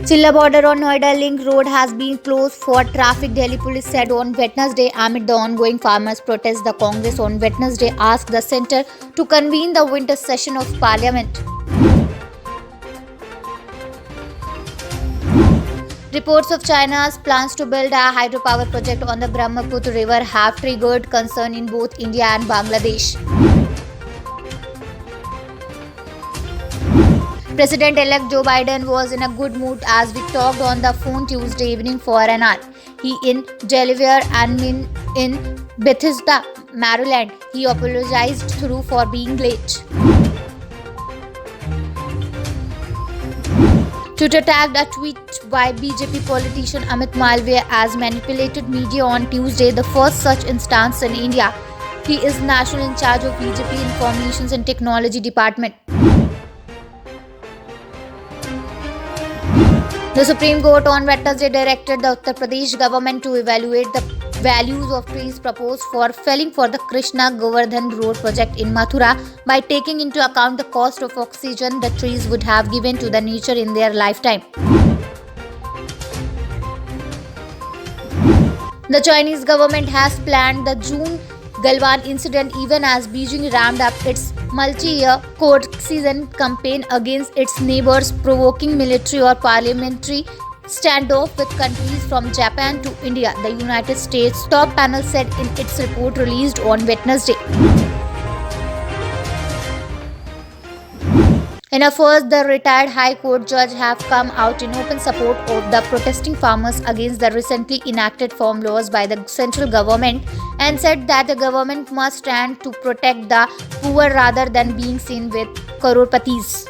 Chilla border on Noida Link Road has been closed for traffic, Delhi police said on Wednesday amid the ongoing farmers' protests. The Congress on Wednesday asked the centre to convene the winter session of parliament. Reports of China's plans to build a hydropower project on the Brahmaputra River have triggered concern in both India and Bangladesh. President-elect Joe Biden was in a good mood as we talked on the phone Tuesday evening for an hour. He in Delaware and me in Bethesda, Maryland. He apologized through for being late. Twitter tagged a tweet by BJP politician Amit Malviya as manipulated media on Tuesday, the first such instance in India. He is national in charge of BJP Informations and Technology Department. The Supreme Court on Wednesday directed the Uttar Pradesh government to evaluate the values of trees proposed for felling for the Krishna Govardhan Road project in Mathura by taking into account the cost of oxygen the trees would have given to the nature in their lifetime. The Chinese government has planned the June Galwan incident even as Beijing ramped up its multi-year court-season campaign against its neighbors, provoking military or parliamentary standoff with countries from Japan to India, the United States top panel said in its report released on Wednesday. In a first, the retired High Court judge have come out in open support of the protesting farmers against the recently enacted farm laws by the central government and said that the government must stand to protect the poor rather than being seen with crorepati's.